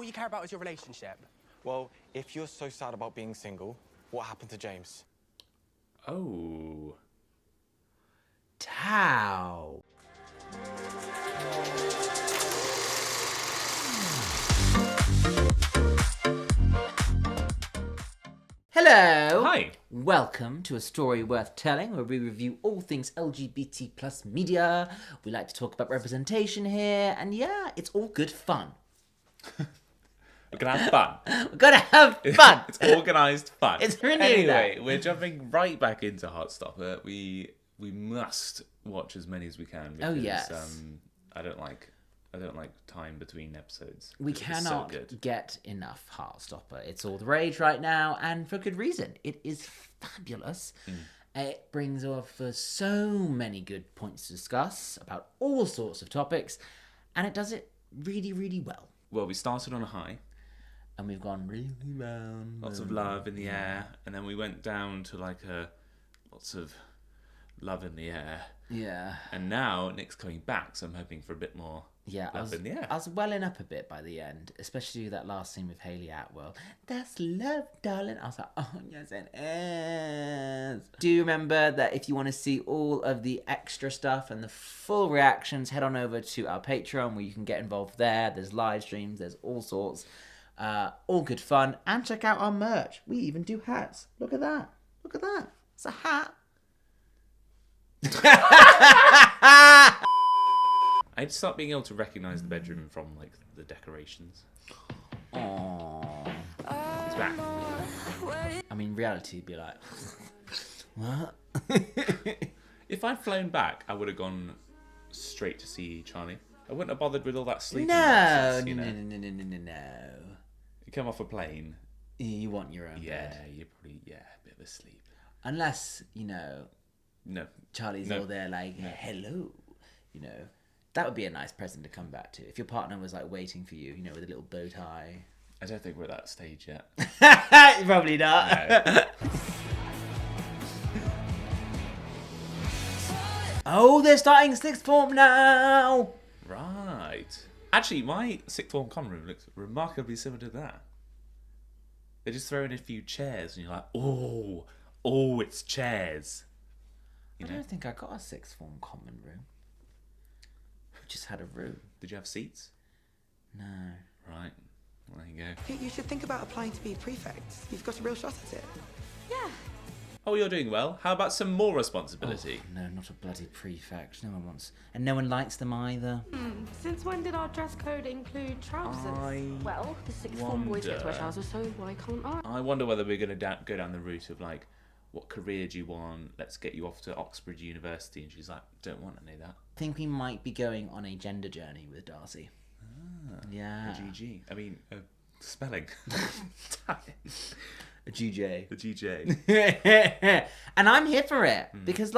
All you care about is your relationship. Well, if you're so sad about being single, what happened to James? Oh. Tow. Hello. Hi. Welcome to A Story Worth Telling, where we review all things LGBT plus media. We like to talk about representation here, and yeah, it's all good fun. We're going to have fun. We're gonna have fun. It's organised fun. It's really Anyway, that. we're jumping right back into Heartstopper. We must watch as many as we can because yes. I don't like time between episodes. We It's cannot so good. get enough Heartstopper. It's all the rage right now, and for good reason. It is fabulous. It brings off so many good points to discuss about all sorts of topics, and it does it really, really well. Well, we started on a high. And we've gone really round. Lots of love in the air, and then we went down to lots of love in the air. Yeah. And now Nick's coming back, so I'm hoping for a bit more love in the air. I was welling up a bit by the end, especially that last scene with Hayley Atwell. That's love, darling. I was like, oh, yes, it is. Do you remember that if you want to see all of the extra stuff and the full reactions, head on over to our Patreon where you can get involved there. There's live streams, there's all sorts. All good fun. And check out our merch. We even do hats. Look at that. Look at that. It's a hat. I'd start being able to recognise the bedroom from the decorations. Aww. It's back. I mean, reality would be like, what? If I'd flown back, I would have gone straight to see Charlie. I wouldn't have bothered with all that sleeping. No. You come off a plane. You want your own Yeah, bed. you're probably a bit of a sleep. Unless, No. Charlie's all there hello. That would be a nice present to come back to. If your partner was waiting for you, with a little bow tie. I don't think we're at that stage yet. Probably not. No. Oh, they're starting sixth form now. Right. Actually, my sixth form common room looks remarkably similar to that. They just throw in a few chairs and you're like, oh, it's chairs. I don't think I got a sixth form common room. We just had a room. Did you have seats? No. Right. Well, there you go. You should think about applying to be prefect. You've got a real shot at it. Yeah. Oh, you're doing well. How about some more responsibility? Oh, no, not a bloody prefect. No one wants... And no one likes them either. Since when did our dress code include trousers? Well, the sixth form boys get to wear trousers, so why can't I? I wonder whether we're going to go down the route of what career do you want? Let's get you off to Oxford University. And she's like, don't want any of that. I think we might be going on a gender journey with Darcy. Yeah. The GG. I mean, spelling. A GJ. The GJ. And I'm here for it. Because,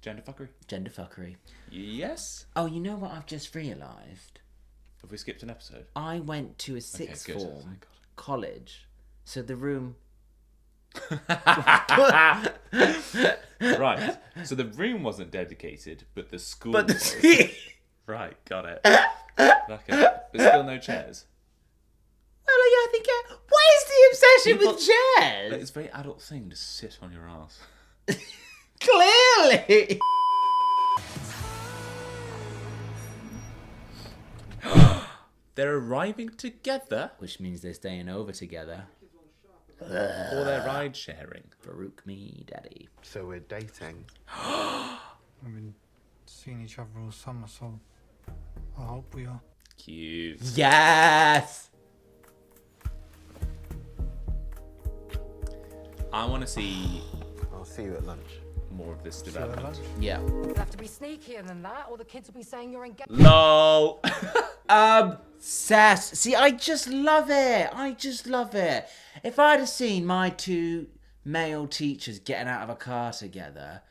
Gender fuckery. gender fuckery. Yes. Oh, you know what I've just realised? Have we skipped an episode? I went to a sixth good. form Thank God. college. So the room... Right. So the room wasn't dedicated, but the school But was. the... Right, got it. Okay. But still no chairs. Well, yeah, I think... What is the obsession with But chairs? it's a very adult thing to sit on your ass. Clearly! They're arriving together, Which means they're staying over together. or they're ride sharing. Farouk me, daddy. So we're dating. We've been seeing each other all summer, so I hope we are. Cute. Yes! I want to see I'll see you at lunch. more of this See you at development. lunch. Yeah. You'll have to be sneakier than that, or the kids will be saying you're engaged. LOL. Obsessed. See, I just love it. I just love it. If I'd have seen my two male teachers getting out of a car together,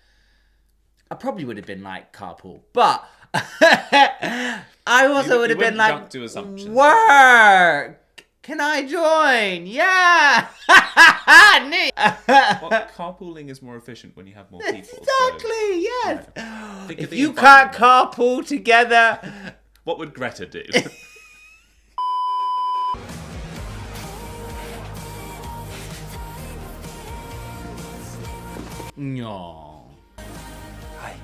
I probably would have been like carpool. But I also would have been wouldn't like, jump to assumptions. work. Can I join? Yeah. Neat. Well, carpooling is more efficient when you have more people. Exactly. Yes. Think If of the you can't environment. carpool together, What would Greta do? No. Hi.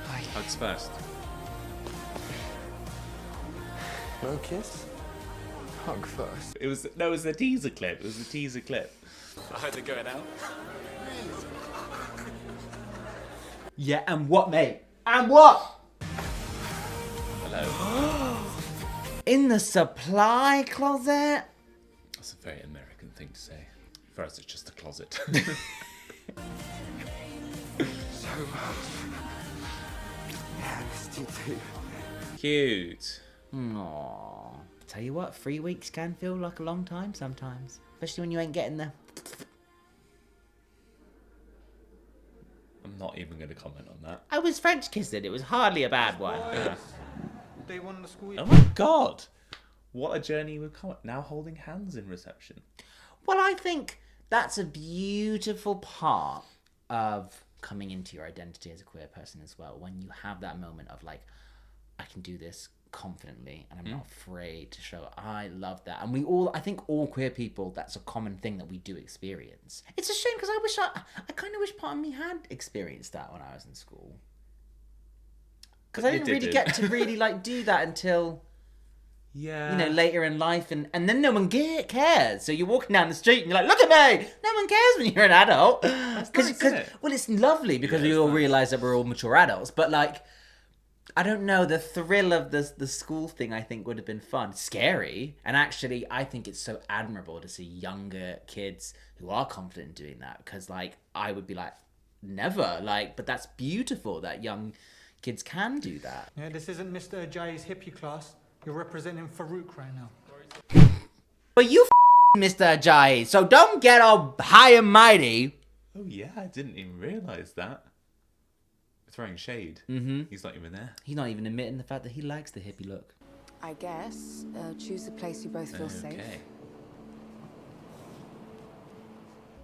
Hi. Hugs first. No kiss? Hug first. It was the teaser clip. It was the teaser clip. I heard they're going out. Yeah, and what, mate? And what? Hello. In the supply closet? That's a very American thing to say. For us, it's just a closet. So much. Yeah, I missed you too. Cute. Aww. Tell you what, 3 weeks can feel like a long time sometimes. Especially when you ain't getting the... I'm not even going to comment on that. I was French kissing. It was hardly a bad one. Day one of the school year. Oh my god! What a journey we've come. Now holding hands in reception. Well, I think that's a beautiful part of coming into your identity as a queer person as well. When you have that moment of like, I can do this confidently and I'm not afraid to show it. I love that. And I think all queer people, that's a common thing that we do experience. It's a shame because I kind of wish part of me had experienced that when I was in school. Because I didn't really get to really like do that until... Yeah. You know, later in life, and then no one cares. So you're walking down the street and you're like, look at me! No one cares when you're an adult. That's nice, isn't it? Well, it's lovely because we all realise that we're all mature adults. But like, I don't know, the thrill of the school thing I think would have been fun. Scary. And actually, I think it's so admirable to see younger kids who are confident in doing that. Because like, I would be like, never. Like, but that's beautiful that young kids can do that. Yeah, this isn't Mr. Ajayi's hippie class. You're representing Farouk right now. But you Mr. Ajayi, so don't get all high and mighty. Oh yeah, I didn't even realise that. Throwing shade. Mm-hmm. He's not even there. He's not even admitting the fact that he likes the hippie look. I guess. Choose a place you both feel safe. Okay.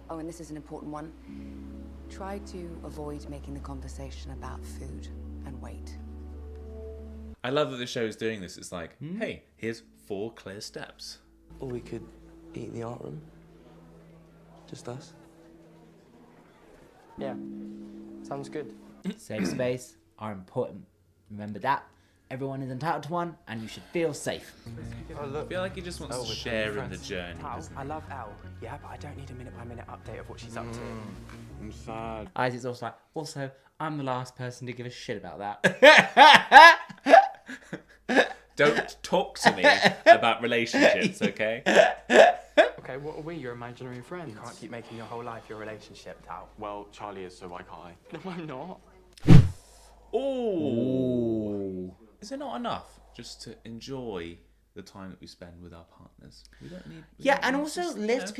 Oh, and this is an important one. Try to avoid making the conversation about food and weight. I love that the show is doing this. It's like, hey, here's 4 clear steps. Or we could eat in the art room. Just us. Yeah, sounds good. Safe space are important. Remember that. Everyone is entitled to one, and you should feel safe. I feel like he just wants to share in the journey. I love Elle. Yeah, but I don't need a minute-by-minute update of what she's up to. I'm sad. Isaac's also like, also, I'm the last person to give a shit about that. Don't talk to me about relationships, okay? Okay, what are we, your imaginary friends? You can't keep making your whole life your relationship, Tal. Well, Charlie is, so why can't I? No, I'm not. Ooh. Is it not enough just to enjoy the time that we spend with our partners? We don't need... Yeah, and also lift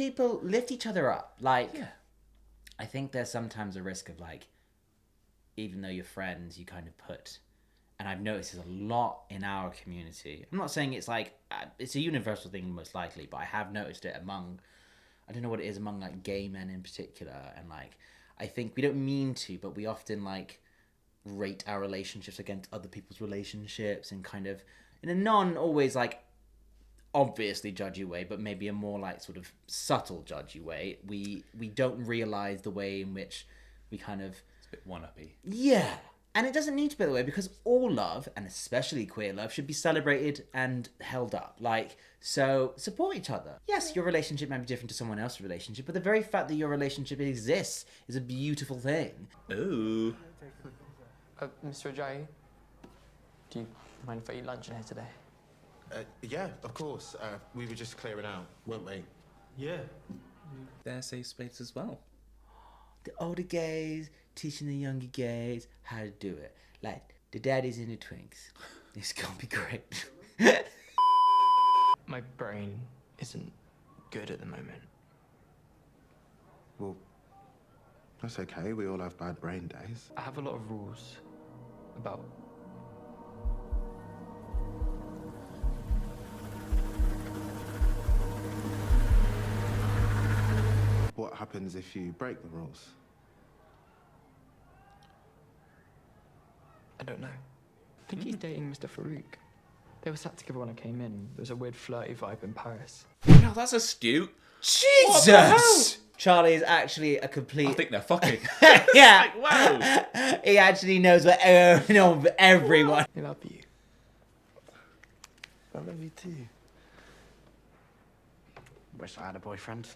each other up. Like, Yeah. I think there's sometimes a risk of like, even though you're friends, you kind of put... And I've noticed there's a lot in our community. I'm not saying it's like, it's a universal thing most likely, but I have noticed it among, I don't know what it is, among like gay men in particular. And like, I think we don't mean to, but we often like rate our relationships against other people's relationships and kind of, in a non-always like obviously judgy way, but maybe a more like sort of subtle judgy way. We don't realise the way in which we kind of... It's a bit one-uppy. Yeah. And it doesn't need to be that way because all love, and especially queer love, should be celebrated and held up. Like, so support each other. Yes, your relationship might be different to someone else's relationship, but the very fact that your relationship exists is a beautiful thing. Ooh. Mr. Ajayi, do you mind if I eat lunch in here today? Yeah, of course. We were just clearing out, weren't we? Yeah. Their safe space as well. The older gays teaching the younger gays how to do it. Like, the daddies and the twinks. It's gonna be great. My brain isn't good at the moment. Well, that's okay. We all have bad brain days. I have a lot of rules about... What happens if you break the rules? I don't know. I think he's dating Mr. Farouk. They were sat together when I came in. There was a weird flirty vibe in Paris. No, that's astute. Jesus! Charlie is actually a complete... I think they're fucking. yeah. Like, wow. He actually knows what everyone. I love you. I love you too. Wish I had a boyfriend.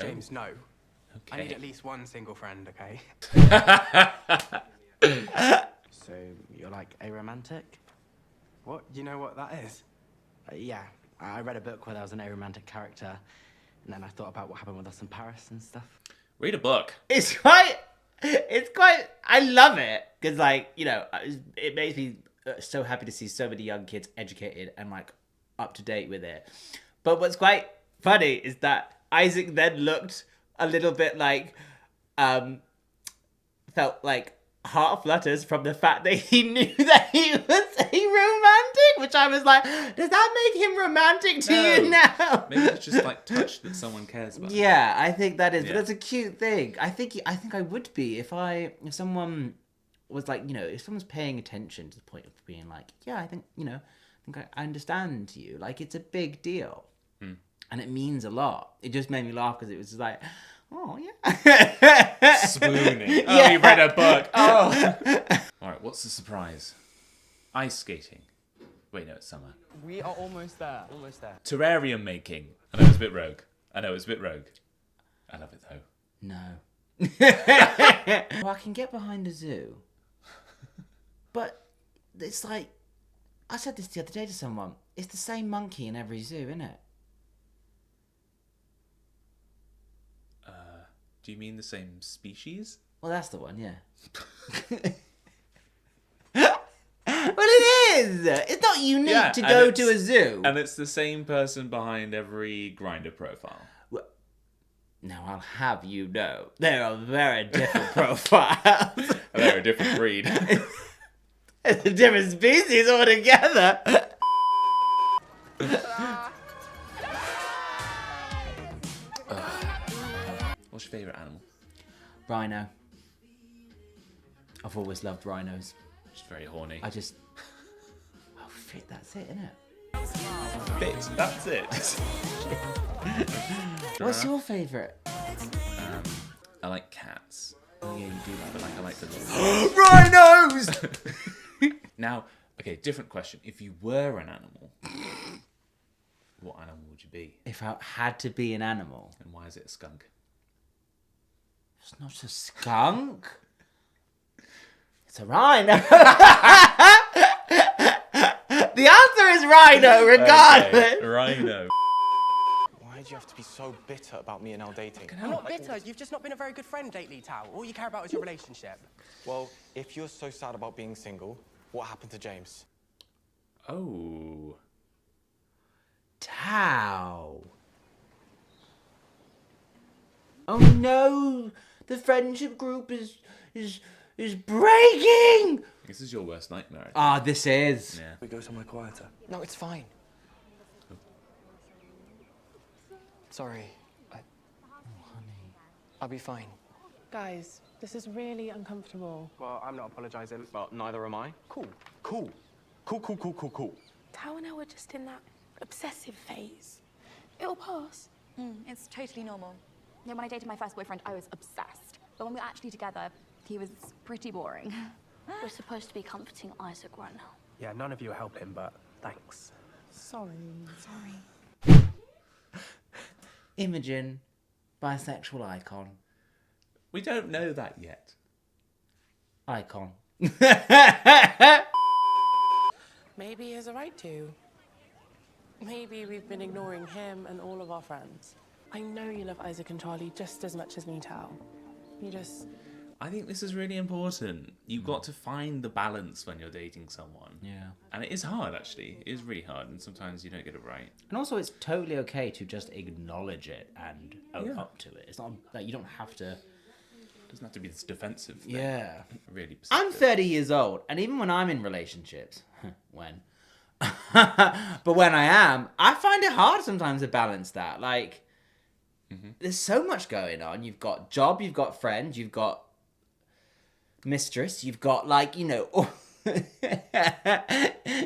James, no. I need Okay. at least one single friend, okay? So you're like aromantic? What? You know what that is? Yeah. I read a book where there was an aromantic character, and then I thought about what happened with us in Paris and stuff. Read a book. It's quite, I love it. Because, like, you know, it makes me so happy to see so many young kids educated and, like, up to date with it. But what's quite funny is that Isaac then looked a little bit like, felt like heart flutters from the fact that he knew that he was aromantic, which I was like, does that make him romantic to you now? Maybe it's just like touch that someone cares about. Yeah, I think that is, but Yeah. it's a cute thing. I think I would be if someone was like, you know, if someone's paying attention to the point of being like, yeah, I think I understand you. Like, it's a big deal, and it means a lot. It just made me laugh because it was just like, oh yeah, Swooning. Oh, Yeah. you read a book. Oh. All right, what's the surprise? Ice skating. Wait, no, it's summer. We are almost there. Almost there. Terrarium making. I know it's a bit rogue. I love it though. No. Well, I can get behind a zoo, but it's like, I said this the other day to someone. It's the same monkey in every zoo, isn't it? Do you mean the same species? Well, that's the one, yeah. Well, it is. It's not unique Yeah, to and go it's- to a zoo. And it's the same person behind every Grindr profile. Now, I'll have you know, they're a very different profile. They're a different breed. It's a different species altogether. What's your favourite animal? Rhino. I've always loved rhinos. Just very horny. I just... Oh, shit, that's it, isn't it? Fit, that's it. What's your favourite? I like cats. Oh, yeah, you do like But like I like the rhinos! Now, okay, different question. If you were an animal, what animal would you be? If I had to be an animal, And why is it a skunk? it's not a skunk. It's a rhino. The answer is rhino, regardless. Okay, rhino. Why do you have to be so bitter about me and Elle dating? I'm not bitter. You've just not been a very good friend lately, Tao. All you care about is your relationship. Well, if you're so sad about being single, what happened to James? Oh. Tao. Oh no, the friendship group is breaking. This is your worst nightmare. Ah, this is. Yeah. We go somewhere quieter. No, it's fine. Sorry. I'll be fine. Guys, this is really uncomfortable. Well, I'm not apologising. Well, neither am I. Cool. Cool. Cool, cool, cool, cool, cool. Tao and I were just in that obsessive phase. It'll pass. It's totally normal. You know, when I dated my first boyfriend, I was obsessed. But when we were actually together, he was pretty boring. We're supposed to be comforting Isaac right now. Yeah, none of you are helping, but thanks. Sorry. Imogen, bisexual icon. We don't know that yet. Icon. Maybe he has a right to. Maybe we've been ignoring him and all of our friends. I know you love Isaac and Charlie just as much as me, Tao. You just... I think this is really important. You've got to find the balance when you're dating someone. Yeah. And it is hard, actually. It is really hard, and sometimes you don't get it right. And also, it's totally okay to just acknowledge it and own Yeah. up to it. It's not like you don't have to. It doesn't have to be this defensive thing. Yeah. Really I'm perceptive. 30 years old, and even when I'm in relationships, but when I am, I find it hard sometimes to balance that. Like, there's so much going on. You've got job, you've got friends, you've got mistress, you've got, like, you know,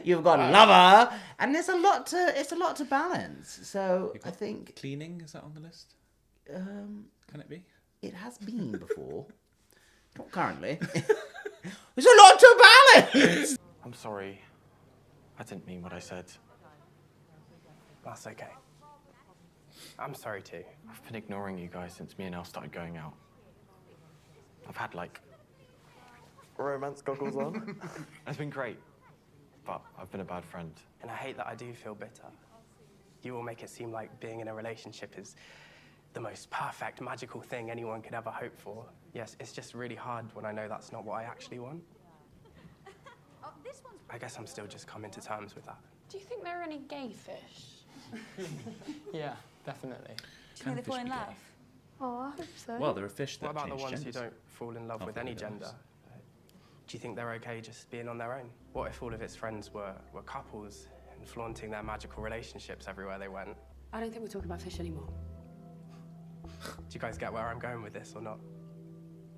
You've got lover, and it's a lot to balance. So I think cleaning, is that on the list? Can it be? It has been before. Not currently. There's a lot to balance. I'm sorry. I didn't mean what I said. That's okay. I'm sorry too. I've been ignoring you guys since me and Elle started going out. I've had, like, romance goggles on. It's been great. But I've been a bad friend. And I hate that I do feel bitter. You all make it seem like being in a relationship is the most perfect, magical thing anyone could ever hope for. Yes, it's just really hard when I know that's not what I actually want. I guess I'm still just coming to terms with that. Do you think there are any gay fish? Yeah, definitely. Do you think they fall in love? Oh, I hope so. Well, there are fish that What about the change ones genders. who don't fall in love Not with fall any in love. gender? Do you think they're okay just being on their own? What if all of its friends were couples and flaunting their magical relationships everywhere they went? I don't think we're talking about fish anymore. Do you guys get where I'm going with this or not?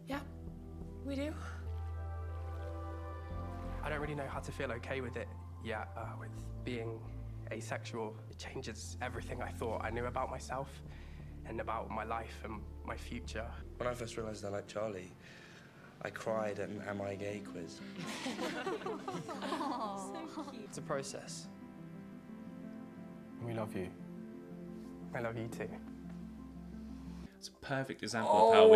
Yeah, we do. I don't really know how to feel okay with it yet, with being asexual. It changes everything I thought I knew about myself and about my life and my future. When I first realised I liked Charlie, I cried at an Am I Gay quiz. It's a process. We love you. I love you too. It's a perfect example of how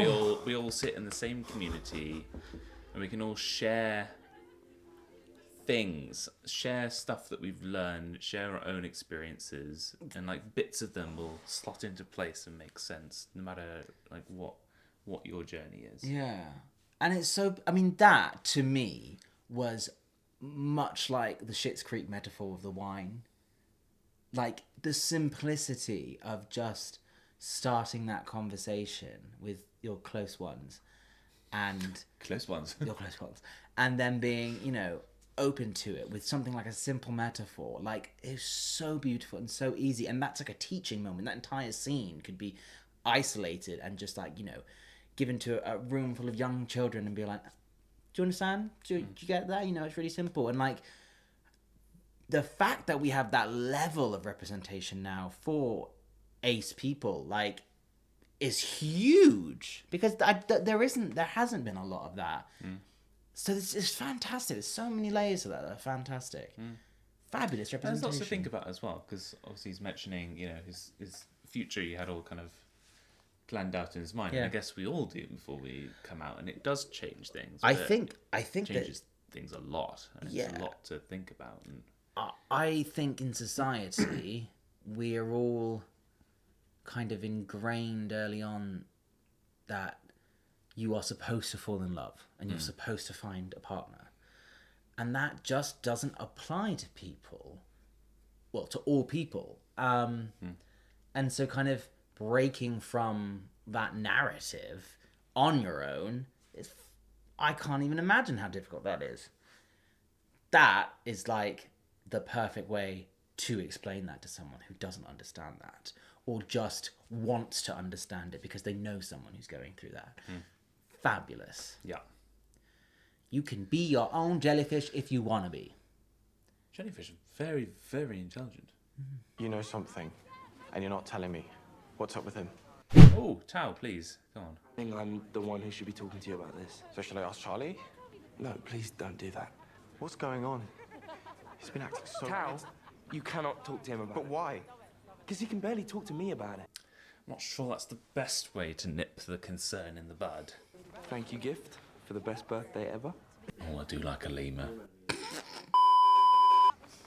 we all sit in the same community and we can all share things, share stuff that we've learned, share our own experiences, and like bits of them will slot into place and make sense no matter like what your journey is. Yeah. And it's so, I mean, that to me was much like the Schitt's Creek metaphor of the wine. Like the simplicity of just starting that conversation with your close ones and Close ones. your close ones, and then being, you know, open to it with something like a simple metaphor. Like, it's so beautiful and so easy, and that's like a teaching moment. That entire scene could be isolated and just like, you know, given to a room full of young children and be like, do you understand? Do you get that? You know, it's really simple. And like the fact that we have that level of representation now for ace people, like, is huge, because there hasn't been a lot of that. So it's fantastic. There's so many layers to that are fantastic. Fabulous representation. There's lots to think about as well, because obviously he's mentioning, you know, his future he had all kind of planned out in his mind. Yeah. And I guess we all do before we come out, and it does change things. I but think it changes things a lot. And it's a lot to think about. And I think in society we are all kind of ingrained early on that you are supposed to fall in love and you're supposed to find a partner. And that just doesn't apply to people. Well, to all people. And so kind of breaking from that narrative on your own, I can't even imagine how difficult that is. That is like the perfect way to explain that to someone who doesn't understand that, or just wants to understand it because they know someone who's going through that. Fabulous. yeah. You can be your own jellyfish if you want to be. Jellyfish are very, very intelligent. You know something, and you're not telling me. What's up with him? Oh, Tao, please, go on. I think I'm the one who should be talking to you about this. So should I ask Charlie? No, please don't do that. What's going on? He's been acting so... Tao, you cannot talk to him about it. But why? Because he can barely talk to me about it. I'm not sure that's the best way to nip the concern in the bud. Thank you, gift, for the best birthday ever. Oh, I do like a lemur.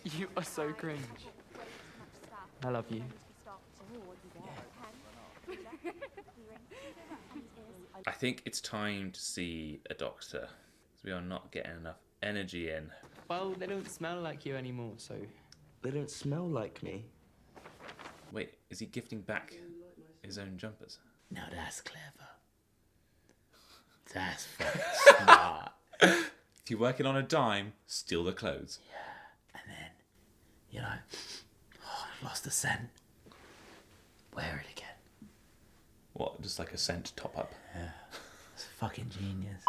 You are so cringe. I love you. I think it's time to see a doctor, because we are not getting enough energy in. Well, they don't smell like you anymore, so... They don't smell like me. Wait, is he gifting back his own jumpers? Now that's clever. That's fucking smart. If you're working on a dime, steal the clothes. Yeah, and then, you know, I lost the scent. Wear it again. What, just like a scent top up? Yeah, it's fucking genius.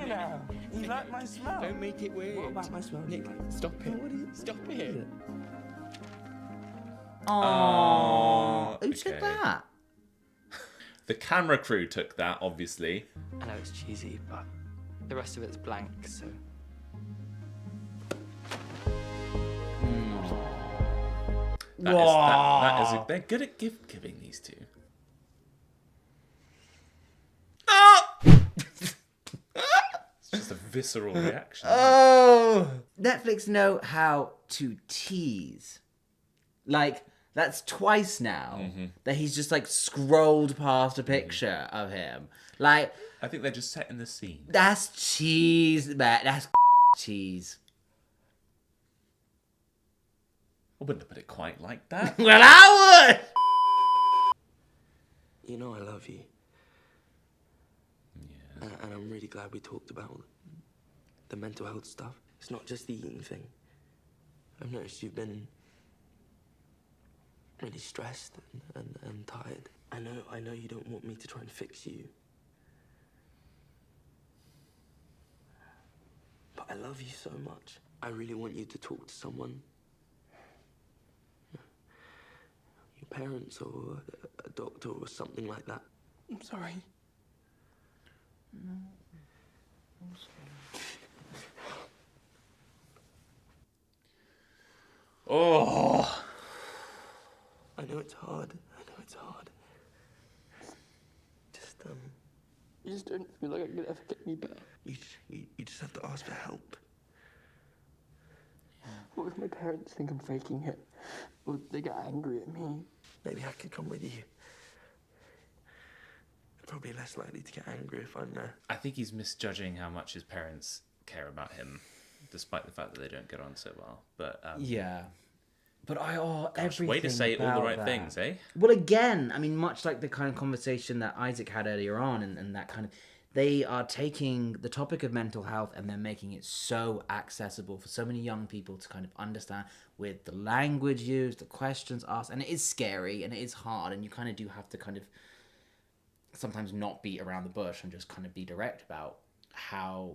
now. You like my smell? Don't make it weird. What about my smell? Nick, stop it. Stop it. Oh, who took okay. that? The camera crew took that, obviously. I know it's cheesy, but the rest of it's blank, so. That is they're good at giving these two. Ah! It's just a visceral reaction. Oh, Netflix know how to tease. Like, that's twice now that he's just like scrolled past a picture of him. Like, I think they're just setting the scene. that's cheese, man. That's cheese. I wouldn't have put it quite like that. Well, I would. You know I love you. Yeah. And I'm really glad we talked about the mental health stuff. It's not just the eating thing. I've noticed you've been really stressed and tired. I know you don't want me to try and fix you. But I love you so much. I really want you to talk to someone. Your parents or a doctor or something like that. I'm sorry. No, I'm sorry. Oh. I know it's hard. Just, You just don't feel like I could ever get any better. You just have to ask for help. What if my parents think I'm faking it? Or they get angry at me? Maybe I could come with you. Probably less likely to get angry if I'm there. I think he's misjudging how much his parents care about him, despite the fact that they don't get on so well. But yeah. But everything way to say all the about right that. things, eh? Well, again, I mean, much like the kind of conversation that Isaac had earlier on, and that kind of, they are taking the topic of mental health and they're making it so accessible for so many young people to kind of understand with the language used, the questions asked, and it is scary and it is hard, and you kind of do have to kind of sometimes not beat around the bush and just kind of be direct about how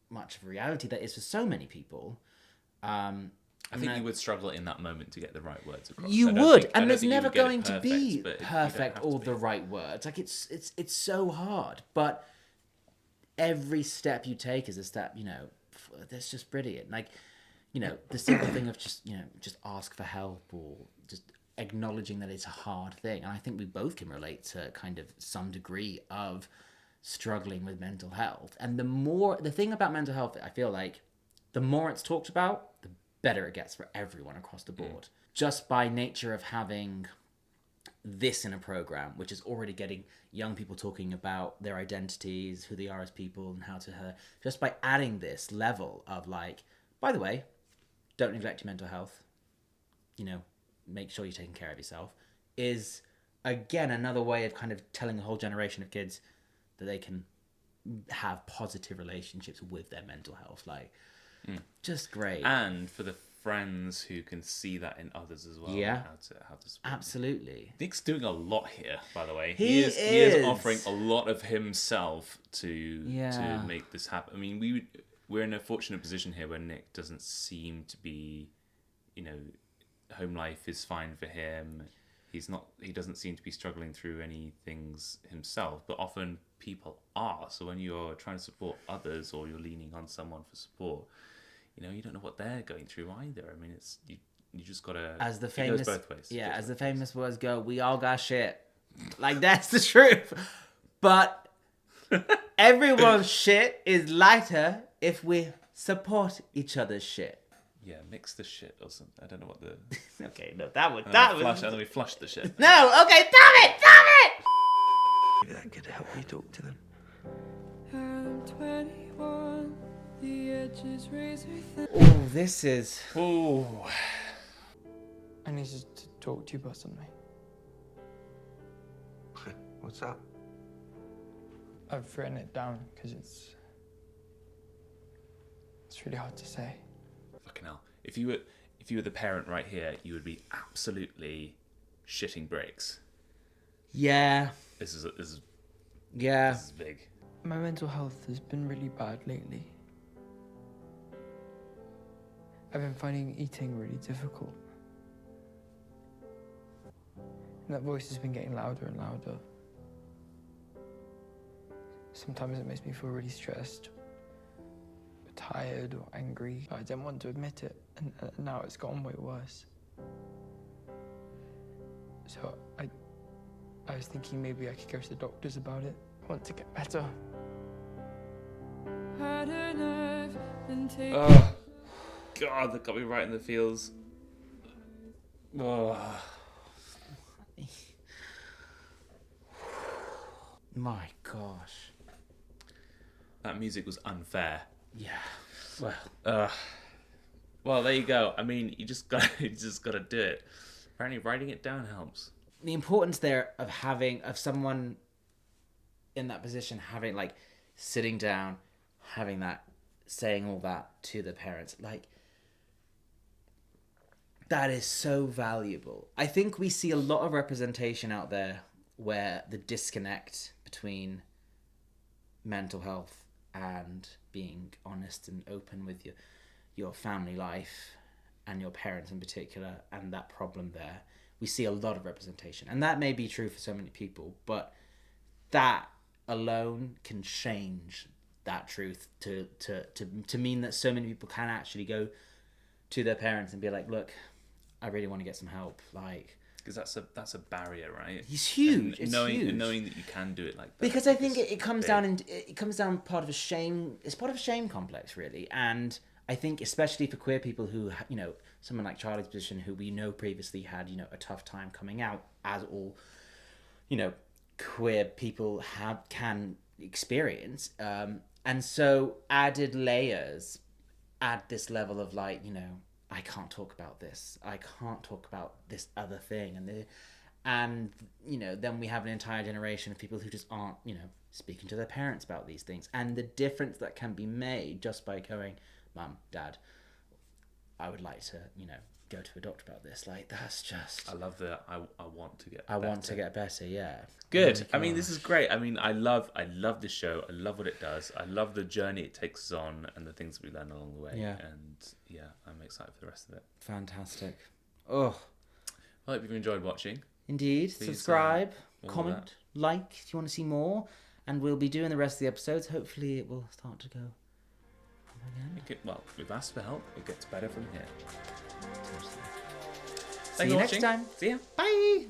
much of a reality that is for so many people. I think you would struggle in that moment to get the right words across. You would, and there's never going to be perfect or the right words. Like it's so hard, but every step you take is a step. You know, that's just brilliant. Like, you know, the simple thing of just ask for help or just acknowledging that it's a hard thing. And I think we both can relate to kind of some degree of struggling with mental health. And the thing about mental health, I feel like, the more it's talked about, the better it gets for everyone across the board. Just by nature of having this in a program, which is already getting young people talking about their identities, who they are as people, and how to just by adding this level of like, by the way, don't neglect your mental health, you know, make sure you're taking care of yourself, is again another way of kind of telling a whole generation of kids that they can have positive relationships with their mental health. Like, just great. And for the friends who can see that in others as well. Yeah. How to support absolutely. them. Nick's doing a lot here, by the way. He is offering a lot of himself to make this happen. I mean, we're in a fortunate position here where Nick doesn't seem to be, you know, home life is fine for him. He doesn't seem to be struggling through any things himself, but often people are. So when you're trying to support others or you're leaning on someone for support, you know, you don't know what they're going through either. I mean, it's you just gotta. As the it famous, goes both ways. Yeah, as the famous words go, we all got shit. Like, that's the truth. But everyone's shit is lighter if we support each other's shit. Yeah, mix the shit or something. I don't know what the. Okay, no, that was. And then we flush the shit. No, okay, damn it! Maybe that could help you talk to them. I'm 21. The edges razor thin. Oh, this is. Oh. I need to talk to you about something. What's up? I've written it down because it's really hard to say. Fucking hell. If you were the parent right here, you would be absolutely shitting bricks. Yeah. This is Yeah. This is big. My mental health has been really bad lately. I've been finding eating really difficult. And that voice has been getting louder and louder. Sometimes it makes me feel really stressed, or tired or angry. I didn't want to admit it, and now it's gotten way worse. So I was thinking maybe I could go to the doctors about it. I want to get better. Oh, God, that got me right in the feels. Oh. My gosh. That music was unfair. Yeah. Well, there you go. I mean, you just got to do it. Apparently, writing it down helps. The importance there of someone in that position having, like, sitting down, having that, saying all that to the parents, like, that is so valuable. I think we see a lot of representation out there where the disconnect between mental health and being honest and open with your family life and your parents in particular, and that problem there, we see a lot of representation. And that may be true for so many people, but that alone can change that truth to mean that so many people can actually go to their parents and be like, look, I really want to get some help. Like, because that's a barrier, right? It's huge. And knowing that you can do it like that. Because I think it comes down part of a shame. It's part of a shame complex, really. And I think especially for queer people who, you know, someone like Charlie's position, who we know previously had, you know, a tough time coming out, as all, you know, queer people can experience. And so added layers add this level of, like, you know, I can't talk about this. I can't talk about this other thing. And you know, then we have an entire generation of people who just aren't, you know, speaking to their parents about these things. And the difference that can be made just by going, Mum, Dad, I would like to, you know, go to a doctor about this. Like, that's just... I love that. I want to get better. I want to get better, yeah. Good. I mean, this is great. I mean, I love this show. I love what it does. I love the journey it takes us on and the things that we learn along the way. Yeah. And yeah, I'm excited for the rest of it. Fantastic. Oh. I hope you've enjoyed watching. Indeed. Please, subscribe, comment, like if you want to see more. And we'll be doing the rest of the episodes. Hopefully it will start to go again. Well, we've asked for help. It gets better from here. See you next time. See ya. Bye.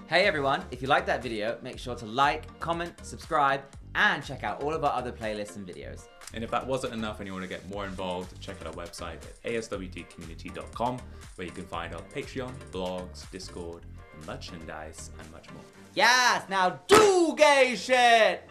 Hey everyone, if you liked that video, make sure to like, comment, subscribe, and check out all of our other playlists and videos. And if that wasn't enough and you want to get more involved, check out our website at aswtcommunity.com, where you can find our Patreon, blogs, Discord, merchandise, and much more. Yes, now do gay shit!